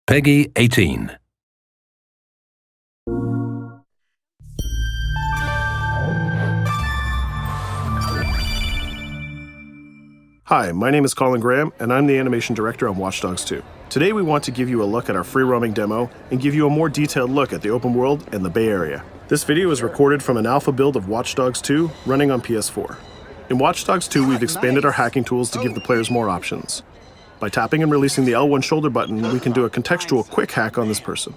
Peggy 18. Hi, my name is Colin Graham, and I'm the animation director on Watch Dogs 2. Today we want to give you a look at our free-roaming demo and give you a more detailed look at the open world and the Bay Area. This video is recorded from an alpha build of Watch Dogs 2 running on PS4. In Watch Dogs 2, we've expanded our hacking tools to give the players more options. By tapping and releasing the L1 shoulder button, we can do a contextual quick hack on this person.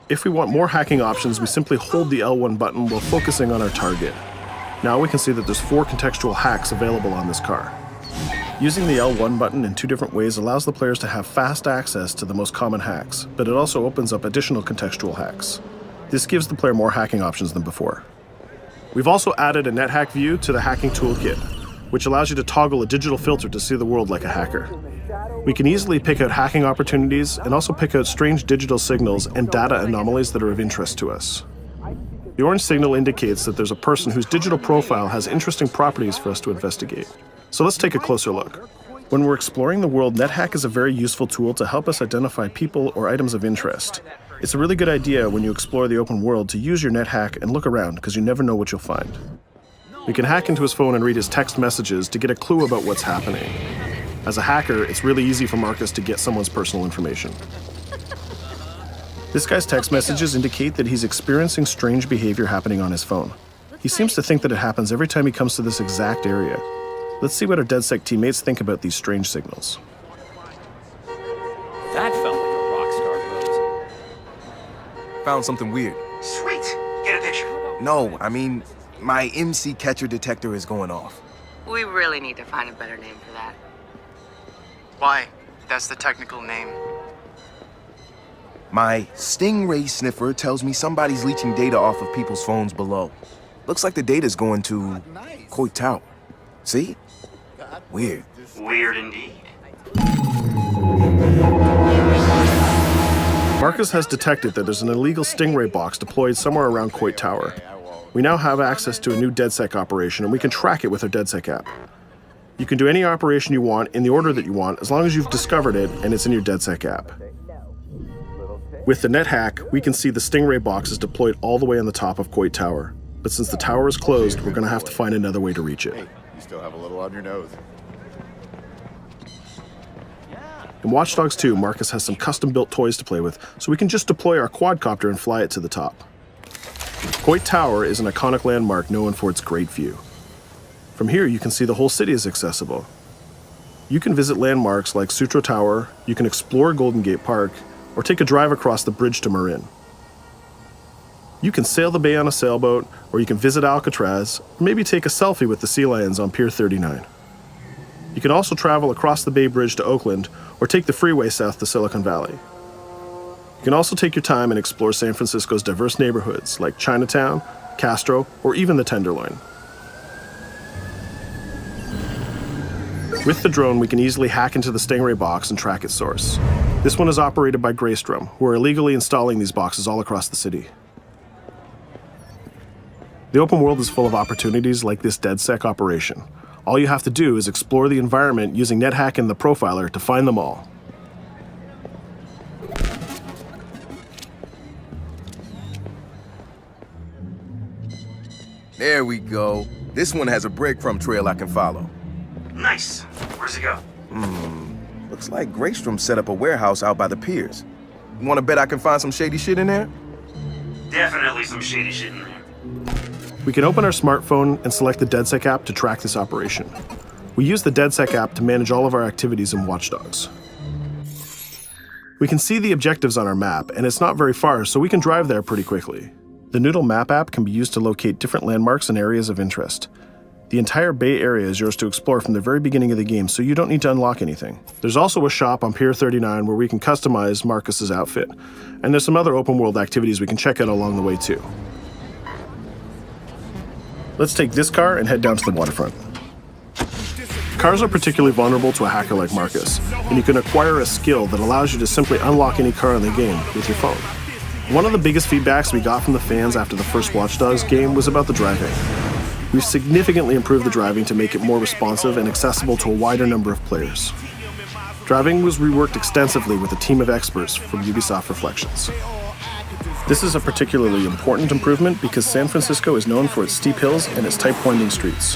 If we want more hacking options, we simply hold the L1 button while focusing on our target. Now we can see that there's 4 contextual hacks available on this car. Using the L1 button in 2 different ways allows the players to have fast access to the most common hacks, but it also opens up additional contextual hacks. This gives the player more hacking options than before. We've also added a NetHack view to the hacking toolkit, which allows you to toggle a digital filter to see the world like a hacker. We can easily pick out hacking opportunities and also pick out strange digital signals and data anomalies that are of interest to us. The orange signal indicates that there's a person whose digital profile has interesting properties for us to investigate. So let's take a closer look. When we're exploring the world, NetHack is a very useful tool to help us identify people or items of interest. It's a really good idea when you explore the open world to use your NetHack and look around, because you never know what you'll find. We can hack into his phone and read his text messages to get a clue about what's happening. As a hacker, it's really easy for Marcus to get someone's personal information. This guy's text messages indicate that he's experiencing strange behavior happening on his phone. He seems to think that it happens every time he comes to this exact area. Let's see what our DedSec teammates think about these strange signals. That felt like a rock star pose. Found something weird. Sweet. Get a picture. No, I mean, my MC catcher detector is going off. We really need to find a better name for that. Why? That's the technical name. My Stingray sniffer tells me somebody's leeching data off of people's phones below. Looks like the data's going to Coit Tower. See? Weird. Weird indeed. Marcus has detected that there's an illegal Stingray box deployed somewhere around Coit Tower. We now have access to a new DedSec operation, and we can track it with our DedSec app. You can do any operation you want in the order that you want, as long as you've discovered it and it's in your DedSec app. With the NetHack, we can see the Stingray box is deployed all the way on the top of Coit Tower. But since the tower is closed, we're going to have to find another way to reach it. You still have a little on your nose. In Watch Dogs 2, Marcus has some custom-built toys to play with, so we can just deploy our quadcopter and fly it to the top. Coit Tower is an iconic landmark known for its great view. From here, you can see the whole city is accessible. You can visit landmarks like Sutro Tower, you can explore Golden Gate Park, or take a drive across the bridge to Marin. You can sail the bay on a sailboat, or you can visit Alcatraz, or maybe take a selfie with the sea lions on Pier 39. You can also travel across the Bay Bridge to Oakland, or take the freeway south to Silicon Valley. You can also take your time and explore San Francisco's diverse neighborhoods like Chinatown, Castro, or even the Tenderloin. With the drone, we can easily hack into the Stingray box and track its source. This one is operated by Greystrom, who are illegally installing these boxes all across the city. The open world is full of opportunities like this DedSec operation. All you have to do is explore the environment using NetHack and the Profiler to find them all. There we go. This one has a breadcrumb trail I can follow. Nice. Where's it go? Looks like Greystrom set up a warehouse out by the piers. You wanna bet I can find some shady shit in there? Definitely some shady shit in there. We can open our smartphone and select the DedSec app to track this operation. We use the DedSec app to manage all of our activities in Watch Dogs. We can see the objectives on our map, and it's not very far, so we can drive there pretty quickly. The Noodle Map app can be used to locate different landmarks and areas of interest. The entire Bay Area is yours to explore from the very beginning of the game, so you don't need to unlock anything. There's also a shop on Pier 39 where we can customize Marcus's outfit, and there's some other open world activities we can check out along the way too. Let's take this car and head down to the waterfront. Cars are particularly vulnerable to a hacker like Marcus, and you can acquire a skill that allows you to simply unlock any car in the game with your phone. One of the biggest feedbacks we got from the fans after the first Watch Dogs game was about the driving. We've significantly improved the driving to make it more responsive and accessible to a wider number of players. Driving was reworked extensively with a team of experts from Ubisoft Reflections. This is a particularly important improvement because San Francisco is known for its steep hills and its tight winding streets.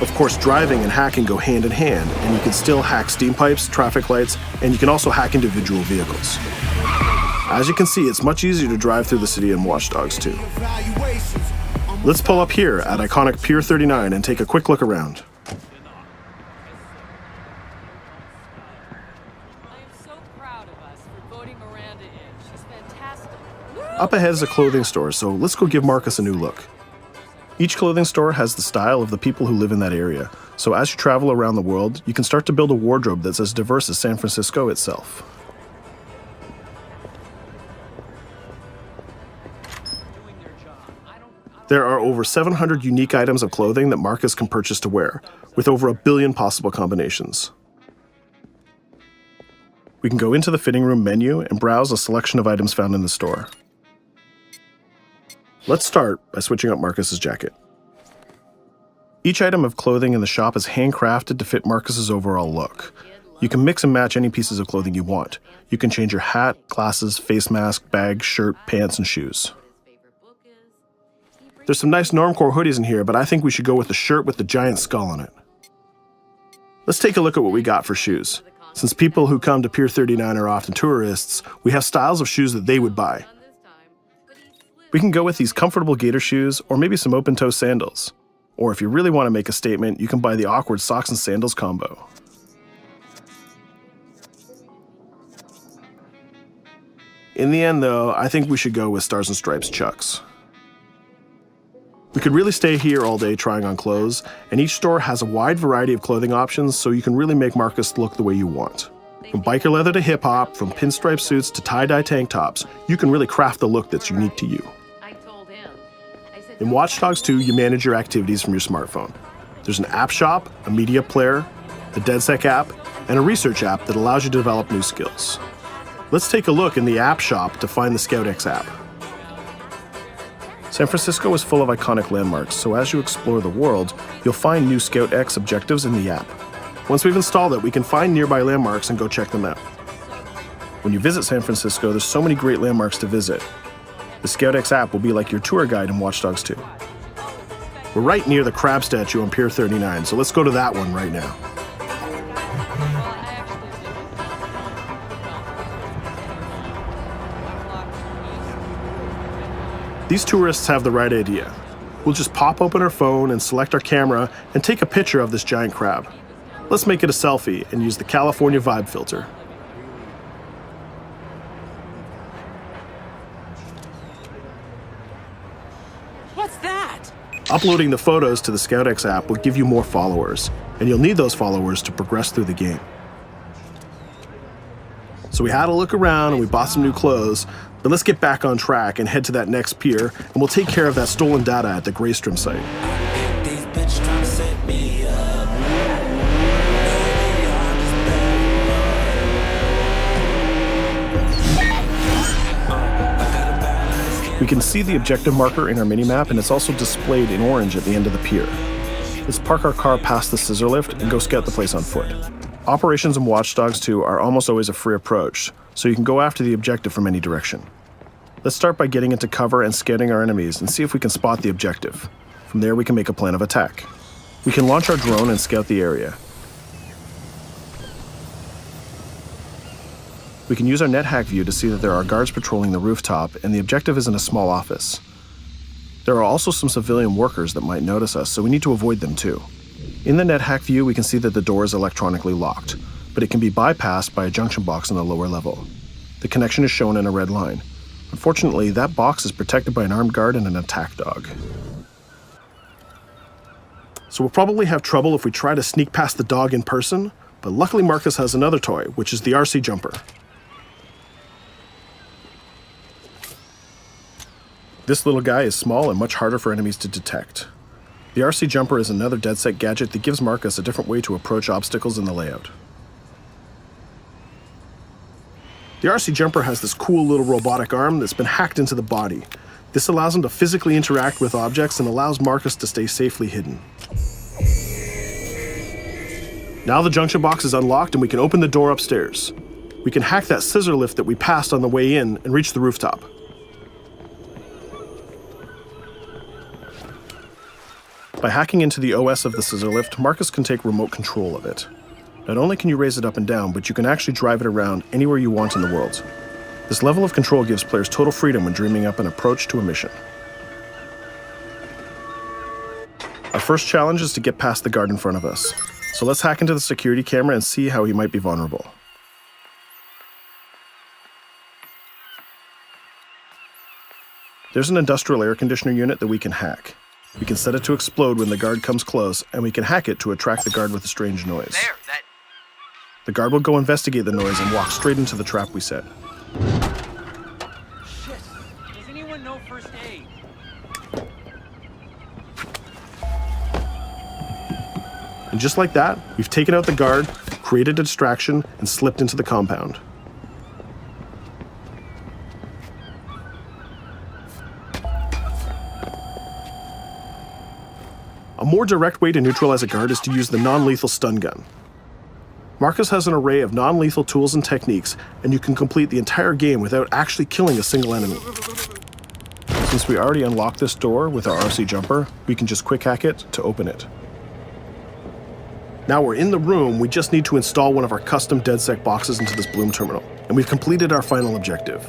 Of course, driving and hacking go hand in hand, and you can still hack steam pipes, traffic lights, and you can also hack individual vehicles. As you can see, it's much easier to drive through the city in Watch Dogs 2. Let's pull up here at iconic Pier 39 and take a quick look around. Up ahead is a clothing store, so let's go give Marcus a new look. Each clothing store has the style of the people who live in that area, so as you travel around the world, you can start to build a wardrobe that's as diverse as San Francisco itself. There are over 700 unique items of clothing that Marcus can purchase to wear, with over 1 billion possible combinations. We can go into the fitting room menu and browse a selection of items found in the store. Let's start by switching up Marcus's jacket. Each item of clothing in the shop is handcrafted to fit Marcus's overall look. You can mix and match any pieces of clothing you want. You can change your hat, glasses, face mask, bag, shirt, pants, and shoes. There's some nice normcore hoodies in here, but I think we should go with the shirt with the giant skull on it. Let's take a look at what we got for shoes. Since people who come to Pier 39 are often tourists, we have styles of shoes that they would buy. We can go with these comfortable gator shoes or maybe some open-toe sandals. Or if you really want to make a statement, you can buy the awkward socks and sandals combo. In the end, though, I think we should go with Stars and Stripes Chucks. We could really stay here all day trying on clothes, and each store has a wide variety of clothing options so you can really make Marcus look the way you want. From biker leather to hip-hop, from pinstripe suits to tie-dye tank tops, you can really craft the look that's unique to you. In Watch Dogs 2, you manage your activities from your smartphone. There's an app shop, a media player, the DedSec app, and a research app that allows you to develop new skills. Let's take a look in the app shop to find the ScoutX app. San Francisco is full of iconic landmarks, so as you explore the world, you'll find new ScoutX objectives in the app. Once we've installed it, we can find nearby landmarks and go check them out. When you visit San Francisco, there's so many great landmarks to visit. The ScoutX app will be like your tour guide in Watch Dogs 2. We're right near the crab statue on Pier 39, so let's go to that one right now. These tourists have the right idea. We'll just pop open our phone and select our camera and take a picture of this giant crab. Let's make it a selfie and use the California Vibe filter. What's that? Uploading the photos to the ScoutX app will give you more followers, and you'll need those followers to progress through the game. So we had a look around and we bought some new clothes, but let's get back on track and head to that next pier, and we'll take care of that stolen data at the Greystrom site. We can see the objective marker in our minimap, and it's also displayed in orange at the end of the pier. Let's park our car past the scissor lift and go scout the place on foot. Operations in Watch Dogs 2 are almost always a free approach, so you can go after the objective from any direction. Let's start by getting into cover and scouting our enemies and see if we can spot the objective. From there, we can make a plan of attack. We can launch our drone and scout the area. We can use our NetHack view to see that there are guards patrolling the rooftop, and the objective is in a small office. There are also some civilian workers that might notice us, so we need to avoid them too. In the NetHack view, we can see that the door is electronically locked, but it can be bypassed by a junction box on the lower level. The connection is shown in a red line. Unfortunately, that box is protected by an armed guard and an attack dog. So we'll probably have trouble if we try to sneak past the dog in person, but luckily Marcus has another toy, which is the RC jumper. This little guy is small and much harder for enemies to detect. The RC jumper is another DedSec gadget that gives Marcus a different way to approach obstacles in the layout. The RC jumper has this cool little robotic arm that's been hacked into the body. This allows him to physically interact with objects and allows Marcus to stay safely hidden. Now the junction box is unlocked and we can open the door upstairs. We can hack that scissor lift that we passed on the way in and reach the rooftop. By hacking into the OS of the scissor lift, Marcus can take remote control of it. Not only can you raise it up and down, but you can actually drive it around anywhere you want in the world. This level of control gives players total freedom when dreaming up an approach to a mission. Our first challenge is to get past the guard in front of us. So let's hack into the security camera and see how he might be vulnerable. There's an industrial air conditioner unit that we can hack. We can set it to explode when the guard comes close, and we can hack it to attract the guard with a strange noise. The guard will go investigate the noise and walk straight into the trap we set. Shit. Does anyone know first aid? And just like that, we've taken out the guard, created a distraction, and slipped into the compound. A more direct way to neutralize a guard is to use the non-lethal stun gun. Marcus has an array of non-lethal tools and techniques, and you can complete the entire game without actually killing a single enemy. Since we already unlocked this door with our RC jumper, we can just quick hack it to open it. Now we're in the room, we just need to install one of our custom DedSec boxes into this Bloom terminal, and we've completed our final objective.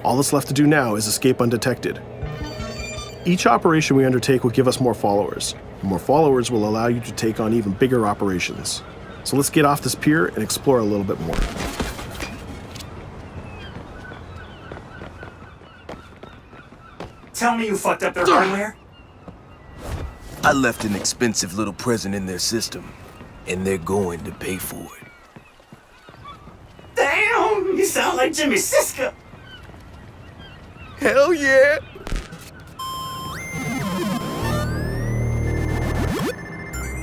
All that's left to do now is escape undetected. Each operation we undertake will give us more followers. And more followers will allow you to take on even bigger operations. So let's get off this pier and explore a little bit more. Tell me you fucked up their hardware? I left an expensive little present in their system, and they're going to pay for it. Damn, you sound like Jimmy Siska. Hell yeah!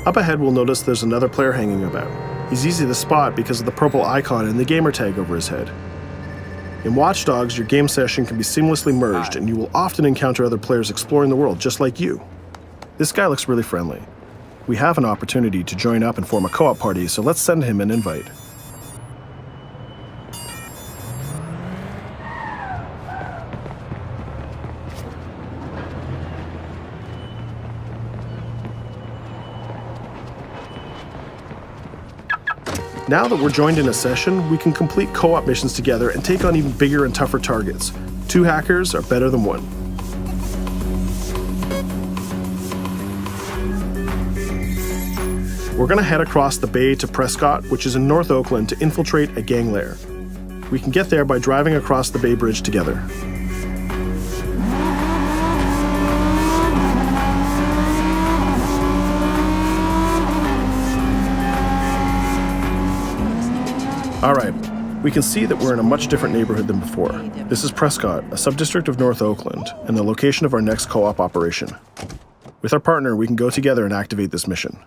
Up ahead, we'll notice there's another player hanging about. He's easy to spot because of the purple icon and the gamer tag over his head. In Watch Dogs, your game session can be seamlessly merged, and you will often encounter other players exploring the world just like you. This guy looks really friendly. We have an opportunity to join up and form a co-op party, so let's send him an invite. Now that we're joined in a session, we can complete co-op missions together and take on even bigger and tougher targets. 2 hackers are better than 1. We're going to head across the bay to Prescott, which is in North Oakland, to infiltrate a gang lair. We can get there by driving across the Bay Bridge together. Alright, we can see that we're in a much different neighborhood than before. This is Prescott, a sub-district of North Oakland, and the location of our next co-op operation. With our partner, we can go together and activate this mission.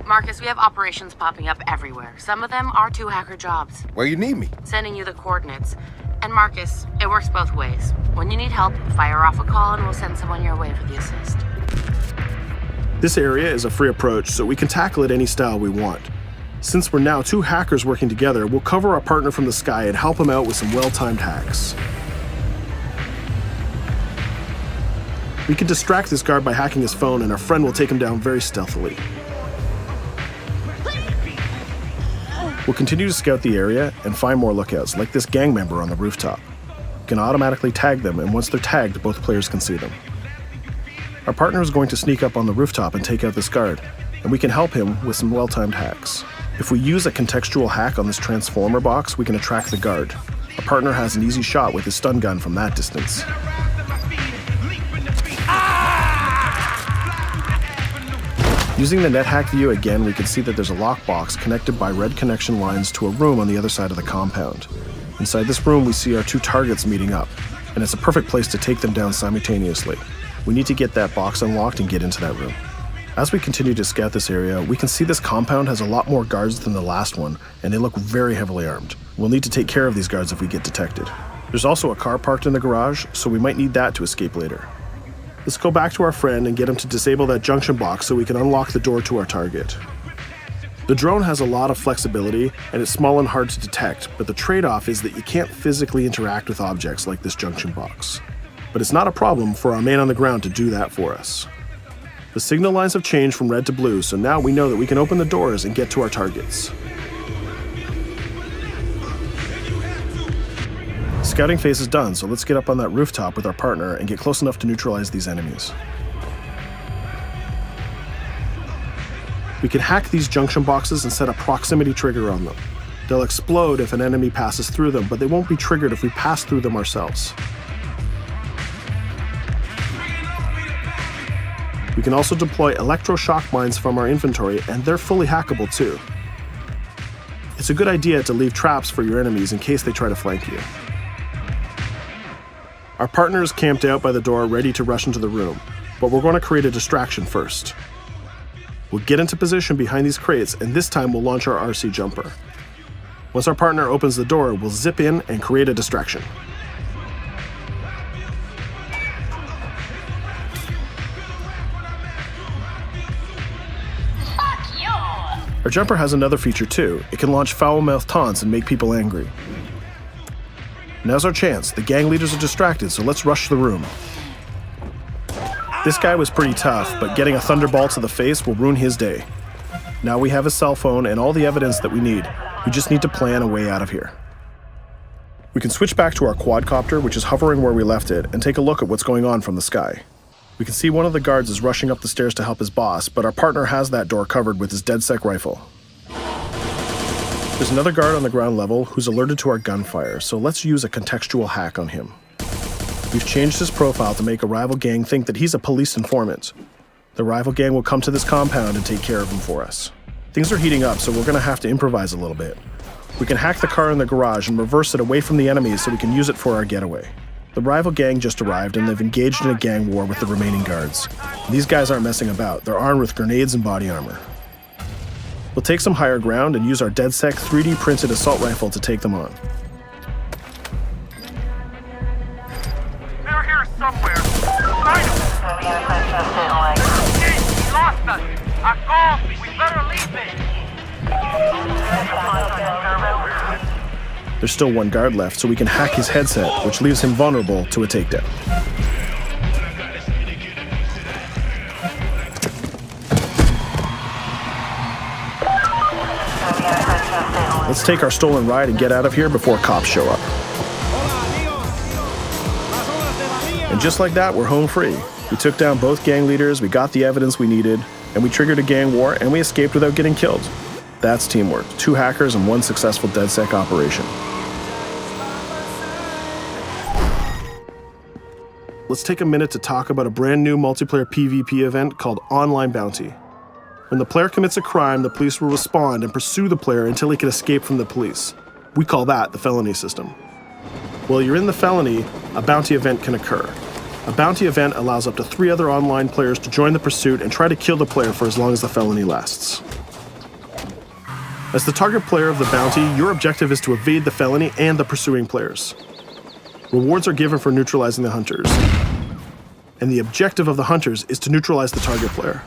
Marcus, we have operations popping up everywhere. Some of them are 2 hacker jobs. Where you need me? Sending you the coordinates. And Marcus, it works both ways. When you need help, fire off a call and we'll send someone your way for the assist. This area is a free approach, so we can tackle it any style we want. Since we're now 2 hackers working together, we'll cover our partner from the sky and help him out with some well-timed hacks. We can distract this guard by hacking his phone, and our friend will take him down very stealthily. We'll continue to scout the area and find more lookouts, like this gang member on the rooftop. We can automatically tag them, and once they're tagged, both players can see them. Our partner is going to sneak up on the rooftop and take out this guard, and we can help him with some well-timed hacks. If we use a contextual hack on this transformer box, we can attract the guard. Our partner has an easy shot with his stun gun from that distance. Using the net hack view again, we can see that there's a lockbox connected by red connection lines to a room on the other side of the compound. Inside this room, we see our 2 targets meeting up, and it's a perfect place to take them down simultaneously. We need to get that box unlocked and get into that room. As we continue to scout this area, we can see this compound has a lot more guards than the last one, and they look very heavily armed. We'll need to take care of these guards if we get detected. There's also a car parked in the garage, so we might need that to escape later. Let's go back to our friend and get him to disable that junction box so we can unlock the door to our target. The drone has a lot of flexibility and it's small and hard to detect, but the trade-off is that you can't physically interact with objects like this junction box. But it's not a problem for our man on the ground to do that for us. The signal lines have changed from red to blue, so now we know that we can open the doors and get to our targets. Scouting phase is done, so let's get up on that rooftop with our partner and get close enough to neutralize these enemies. We can hack these junction boxes and set a proximity trigger on them. They'll explode if an enemy passes through them, but they won't be triggered if we pass through them ourselves. We can also deploy electroshock mines from our inventory, and they're fully hackable too. It's a good idea to leave traps for your enemies in case they try to flank you. Our partner is camped out by the door ready to rush into the room, but we're going to create a distraction first. We'll get into position behind these crates, and this time we'll launch our RC jumper. Once our partner opens the door, we'll zip in and create a distraction. Our jumper has another feature too. It can launch foul-mouthed taunts and make people angry. Now's our chance. The gang leaders are distracted, so let's rush the room. This guy was pretty tough, but getting a thunderbolt to the face will ruin his day. Now we have his cell phone and all the evidence that we need. We just need to plan a way out of here. We can switch back to our quadcopter, which is hovering where we left it, and take a look at what's going on from the sky. We can see one of the guards is rushing up the stairs to help his boss, but our partner has that door covered with his DedSec rifle. There's another guard on the ground level who's alerted to our gunfire, so let's use a contextual hack on him. We've changed his profile to make a rival gang think that he's a police informant. The rival gang will come to this compound and take care of him for us. Things are heating up, so we're going to have to improvise a little bit. We can hack the car in the garage and reverse it away from the enemies so we can use it for our getaway. The rival gang just arrived and they've engaged in a gang war with the remaining guards. These guys aren't messing about, they're armed with grenades and body armor. We'll take some higher ground and use our DedSec 3D printed assault rifle to take them on. They're here somewhere. Find them. He lost us. A call. We better leave it. There's still one guard left, so we can hack his headset, which leaves him vulnerable to a takedown. Let's take our stolen ride and get out of here before cops show up. And just like that, we're home free. We took down both gang leaders, we got the evidence we needed, and we triggered a gang war, and we escaped without getting killed. That's teamwork. 2 hackers and 1 successful DedSec operation. Let's take a minute to talk about a brand new multiplayer PvP event called Online Bounty. When the player commits a crime, the police will respond and pursue the player until he can escape from the police. We call that the felony system. While you're in the felony, a bounty event can occur. A bounty event allows up to 3 other online players to join the pursuit and try to kill the player for as long as the felony lasts. As the target player of the bounty, your objective is to evade the felony and the pursuing players. Rewards are given for neutralizing the hunters. And the objective of the hunters is to neutralize the target player.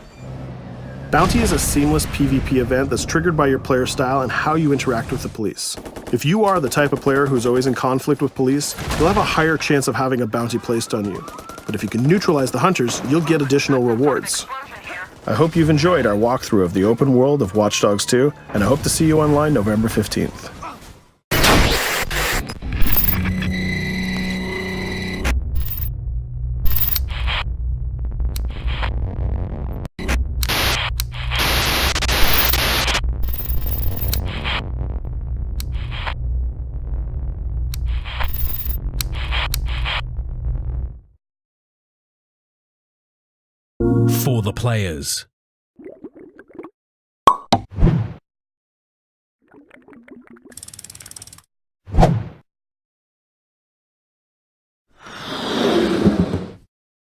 Bounty is a seamless PvP event that's triggered by your player style and how you interact with the police. If you are the type of player who's always in conflict with police, you'll have a higher chance of having a bounty placed on you. But if you can neutralize the hunters, you'll get additional rewards. I hope you've enjoyed our walkthrough of the open world of Watch Dogs 2, and I hope to see you online November 15th. For the players.